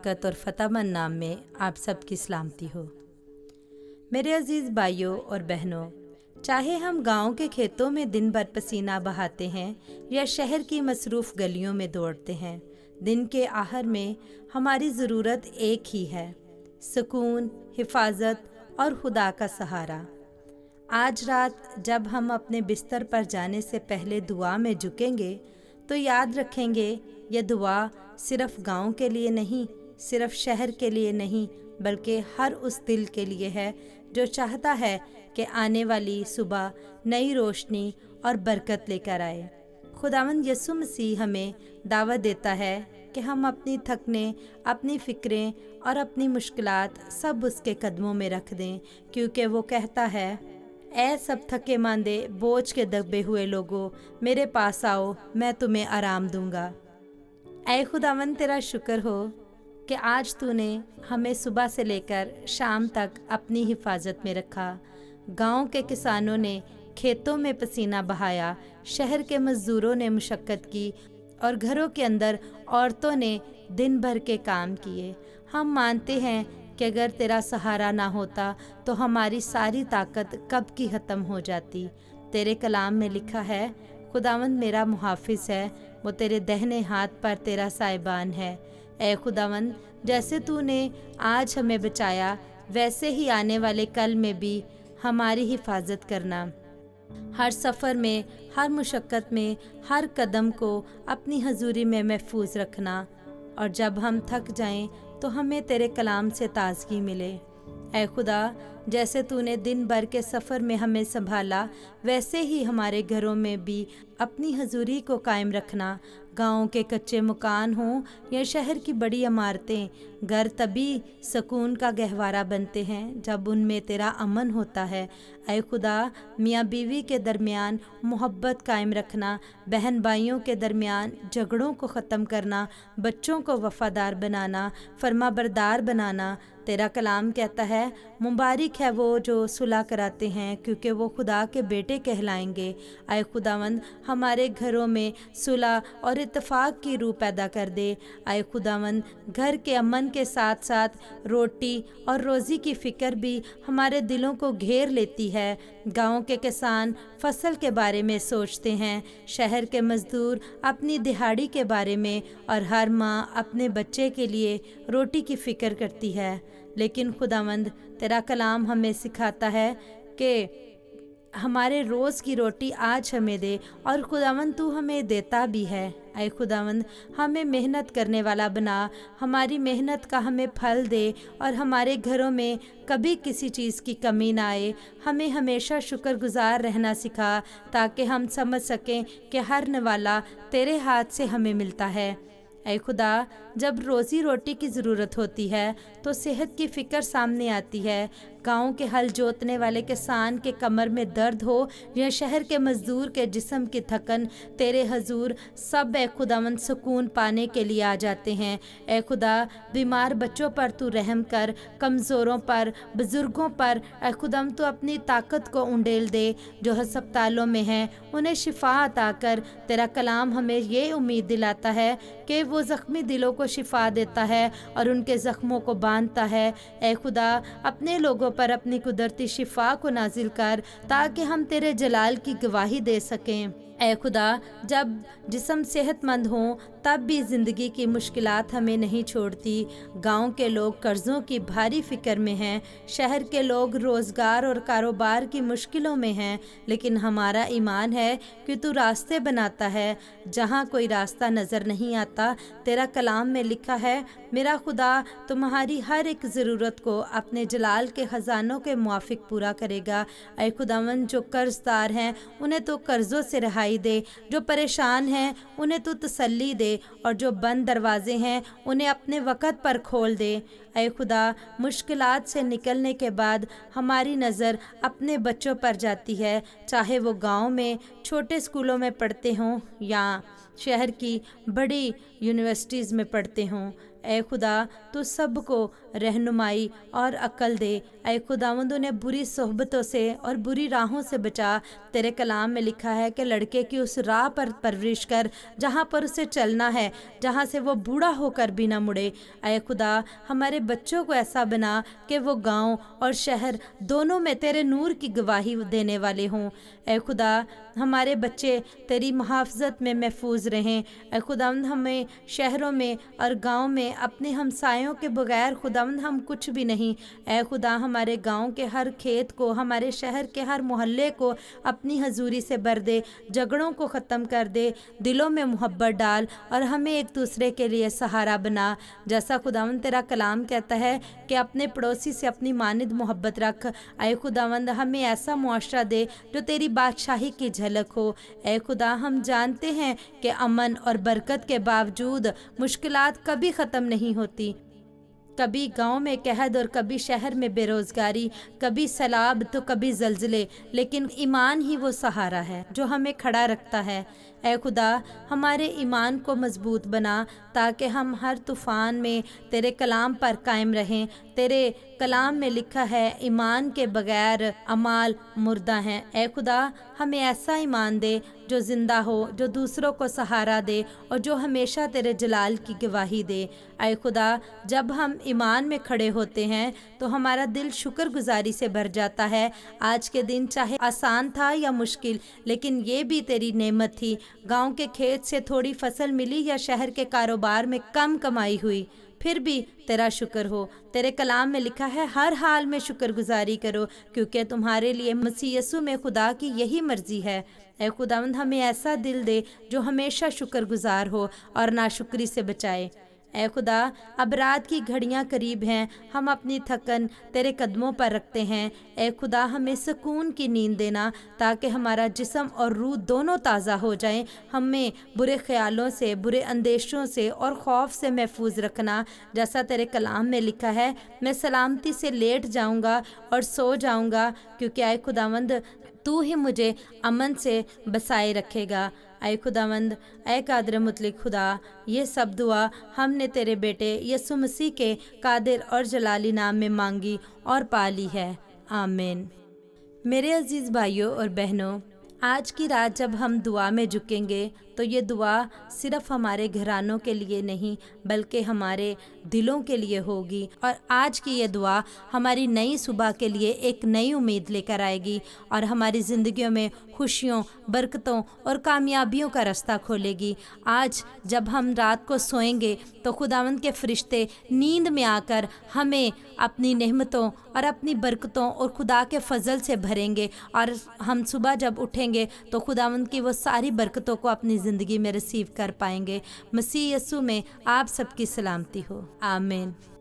بابرکت اور فتح مند نام میں آپ سب کی سلامتی ہو۔ میرے عزیز بھائیوں اور بہنوں، چاہے ہم گاؤں کے کھیتوں میں دن بھر پسینہ بہاتے ہیں یا شہر کی مصروف گلیوں میں دوڑتے ہیں، دن کے آخر میں ہماری ضرورت ایک ہی ہے: سکون، حفاظت اور خدا کا سہارا۔ آج رات جب ہم اپنے بستر پر جانے سے پہلے دعا میں جھکیں گے تو یاد رکھیں گے، یہ دعا صرف گاؤں کے لیے نہیں، صرف شہر کے لیے نہیں، بلکہ ہر اس دل کے لیے ہے جو چاہتا ہے کہ آنے والی صبح نئی روشنی اور برکت لے کر آئے۔ خداوند یسوع مسیح ہمیں دعوت دیتا ہے کہ ہم اپنی تھکنے، اپنی فکریں اور اپنی مشکلات سب اس کے قدموں میں رکھ دیں، کیونکہ وہ کہتا ہے: اے سب تھکے ماندے بوجھ کے دبے ہوئے لوگو، میرے پاس آؤ، میں تمہیں آرام دوں گا۔ اے خداوند، تیرا شکر ہو کہ آج تو نے ہمیں صبح سے لے کر شام تک اپنی حفاظت میں رکھا۔ گاؤں کے کسانوں نے کھیتوں میں پسینہ بہایا، شہر کے مزدوروں نے مشقت کی اور گھروں کے اندر عورتوں نے دن بھر کے کام کیے۔ ہم مانتے ہیں کہ اگر تیرا سہارا نہ ہوتا تو ہماری ساری طاقت کب کی ختم ہو جاتی۔ تیرے کلام میں لکھا ہے: خداوند میرا محافظ ہے، وہ تیرے دہنے ہاتھ پر تیرا سائبان ہے۔ اے خداوند، جیسے تو نے آج ہمیں بچایا، ویسے ہی آنے والے کل میں بھی ہماری حفاظت کرنا۔ ہر سفر میں، ہر مشقت میں، ہر قدم کو اپنی حضوری میں محفوظ رکھنا، اور جب ہم تھک جائیں تو ہمیں تیرے کلام سے تازگی ملے۔ اے خدا، جیسے تو نے دن بھر کے سفر میں ہمیں سنبھالا، ویسے ہی ہمارے گھروں میں بھی اپنی حضوری کو قائم رکھنا۔ گاؤں کے کچے مکان ہوں یا شہر کی بڑی عمارتیں، گھر تبھی سکون کا گہوارہ بنتے ہیں جب ان میں تیرا امن ہوتا ہے۔ اے خدا، میاں بیوی کے درمیان محبت قائم رکھنا، بہن بھائیوں کے درمیان جھگڑوں کو ختم کرنا، بچوں کو وفادار بنانا، فرما بردار بنانا۔ تیرا کلام کہتا ہے: مبارک ہے وہ جو صلح کراتے ہیں، کیونکہ وہ خدا کے بیٹے کہلائیں گے۔ اے خداوند، ہمارے گھروں میں صلح اور اتفاق کی روح پیدا کر دے۔ اے خداوند، گھر کے امن کے ساتھ ساتھ روٹی اور روزی کی فکر بھی ہمارے دلوں کو گھیر لیتی ہے۔ گاؤں کے کسان فصل کے بارے میں سوچتے ہیں، شہر کے مزدور اپنی دہاڑی کے بارے میں، اور ہر ماں اپنے بچے کے لیے روٹی کی فکر کرتی ہے۔ لیکن خداوند، تیرا کلام ہمیں سکھاتا ہے کہ ہمارے روز کی روٹی آج ہمیں دے، اور خداوند تو ہمیں دیتا بھی ہے۔ اے خداوند، ہمیں محنت کرنے والا بنا، ہماری محنت کا ہمیں پھل دے، اور ہمارے گھروں میں کبھی کسی چیز کی کمی نہ آئے۔ ہمیں ہمیشہ شکر گزار رہنا سکھا، تاکہ ہم سمجھ سکیں کہ ہر نوالا تیرے ہاتھ سے ہمیں ملتا ہے۔ اے خدا، جب روزی روٹی کی ضرورت ہوتی ہے تو صحت کی فکر سامنے آتی ہے۔ گاؤں کے ہل جوتنے والے کسان کے کمر میں درد ہو یا شہر کے مزدور کے جسم کی تھکن، تیرے حضور سب اے خداوند سکون پانے کے لیے آ جاتے ہیں۔ اے خدا، بیمار بچوں پر تو رحم کر، کمزوروں پر، بزرگوں پر اے خداوند تو اپنی طاقت کو انڈیل دے۔ جو ہسپتالوں میں ہیں انہیں شفا عطا کر۔ تیرا کلام ہمیں یہ امید دلاتا ہے کہ وہ زخمی دلوں کو شفا دیتا ہے اور ان کے زخموں کو باندھتا ہے۔ اے خدا، اپنے لوگوں پر اپنی قدرتی شفا کو نازل کر، تاکہ ہم تیرے جلال کی گواہی دے سکیں۔ اے خدا، جب جسم صحت مند ہوں تب بھی زندگی کی مشکلات ہمیں نہیں چھوڑتی۔ گاؤں کے لوگ قرضوں کی بھاری فکر میں ہیں، شہر کے لوگ روزگار اور کاروبار کی مشکلوں میں ہیں، لیکن ہمارا ایمان ہے کہ تو راستے بناتا ہے جہاں کوئی راستہ نظر نہیں آتا۔ تیرا کلام میں لکھا ہے: میرا خدا تمہاری ہر ایک ضرورت کو اپنے جلال کے خزانوں کے موافق پورا کرے گا۔ اے خداوند، جو قرض دار ہیں انہیں تو قرضوں سے رہائی دے، جو پریشان ہیں انہیں تو تسلی دے، اور جو بند دروازے ہیں انہیں اپنے وقت پر کھول دے۔ اے خدا، مشکلات سے نکلنے کے بعد ہماری نظر اپنے بچوں پر جاتی ہے، چاہے وہ گاؤں میں چھوٹے اسکولوں میں پڑھتے ہوں یا شہر کی بڑی یونیورسٹیز میں پڑھتے ہوں۔ اے خدا تو سب کو رہنمائی اور عقل دے۔ اے خداوند انہیں بری صحبتوں سے اور بری راہوں سے بچا۔ تیرے کلام میں لکھا ہے کہ لڑکے کی اس راہ پر پرورش کر جہاں پر اسے چلنا ہے، جہاں سے وہ بوڑھا ہو کر بھی نہ مڑے۔ اے خدا ہمارے بچوں کو ایسا بنا کہ وہ گاؤں اور شہر دونوں میں تیرے نور کی گواہی دینے والے ہوں۔ اے خدا ہمارے بچے تیری محافظت میں محفوظ رہیں۔ اے خداوند ہمیں شہروں میں اور گاؤں میں اپنے ہمسایوں کے بغیر خداوند ہم کچھ بھی نہیں۔ اے خدا ہمارے گاؤں کے ہر کھیت کو، ہمارے شہر کے ہر محلے کو اپنی حضوری سے بھر دے، جھگڑوں کو ختم کر دے، دلوں میں محبت ڈال اور ہمیں ایک دوسرے کے لیے سہارا بنا۔ جیسا خداوند تیرا کلام کہتا ہے کہ اپنے پڑوسی سے اپنی مانند محبت رکھ۔ اے خداوند ہمیں ایسا معاشرہ دے جو تیری بادشاہی کی جھلک ہو۔ اے خدا ہم جانتے ہیں کہ امن اور برکت کے باوجود مشکلات کبھی ختم نہیں ہوتی۔ کبھی گاؤں میں قحط اور کبھی شہر میں بے روزگاری، کبھی سیلاب تو کبھی زلزلے، لیکن ایمان ہی وہ سہارا ہے جو ہمیں کھڑا رکھتا ہے۔ اے خدا ہمارے ایمان کو مضبوط بنا تاکہ ہم ہر طوفان میں تیرے کلام پر قائم رہیں۔ تیرے کلام میں لکھا ہے ایمان کے بغیر اعمال مردہ ہیں۔ اے خدا ہمیں ایسا ایمان دے جو زندہ ہو، جو دوسروں کو سہارا دے اور جو ہمیشہ تیرے جلال کی گواہی دے۔ اے خدا جب ہم ایمان میں کھڑے ہوتے ہیں تو ہمارا دل شکر گزاری سے بھر جاتا ہے۔ آج کے دن چاہے آسان تھا یا مشکل، لیکن یہ بھی تیری نعمت تھی۔ گاؤں کے کھیت سے تھوڑی فصل ملی یا شہر کے کاروبار میں کم کمائی ہوئی، پھر بھی تیرا شکر ہو۔ تیرے کلام میں لکھا ہے ہر حال میں شکر گزاری کرو، کیونکہ تمہارے لیے مسیح یسوع میں خدا کی یہی مرضی ہے۔ اے خداوند ہمیں ایسا دل دے جو ہمیشہ شکر گزار ہو اور ناشکری سے بچائے۔ اے خدا اب رات کی گھڑیاں قریب ہیں، ہم اپنی تھکن تیرے قدموں پر رکھتے ہیں۔ اے خدا ہمیں سکون کی نیند دینا تاکہ ہمارا جسم اور روح دونوں تازہ ہو جائیں۔ ہمیں برے خیالوں سے، برے اندیشوں سے اور خوف سے محفوظ رکھنا، جیسا تیرے کلام میں لکھا ہے میں سلامتی سے لیٹ جاؤں گا اور سو جاؤں گا، کیونکہ اے خداوند تو ہی مجھے امن سے بسائے رکھے گا۔ اے خداوند، اے قادر مطلق خدا، یہ سب دعا ہم نے تیرے بیٹے یسوع مسیح کے قادر اور جلالی نام میں مانگی اور پالی ہے، آمین۔ میرے عزیز بھائیوں اور بہنوں، آج کی رات جب ہم دعا میں جھکیں گے تو یہ دعا صرف ہمارے گھرانوں کے لیے نہیں بلکہ ہمارے دلوں کے لیے ہوگی، اور آج کی یہ دعا ہماری نئی صبح کے لیے ایک نئی امید لے کر آئے گی اور ہماری زندگیوں میں خوشیوں، برکتوں اور کامیابیوں کا راستہ کھولے گی۔ آج جب ہم رات کو سوئیں گے تو خداوند کے فرشتے نیند میں آ کر ہمیں اپنی نعمتوں اور اپنی برکتوں اور خدا کے فضل سے بھریں گے، اور ہم صبح جب اٹھیں گے تو خداوند کی وہ ساری برکتوں کو اپنی زندگی میں ریسیو کر پائیں گے۔ مسیح یسوع میں آپ سب کی سلامتی ہو، آمین۔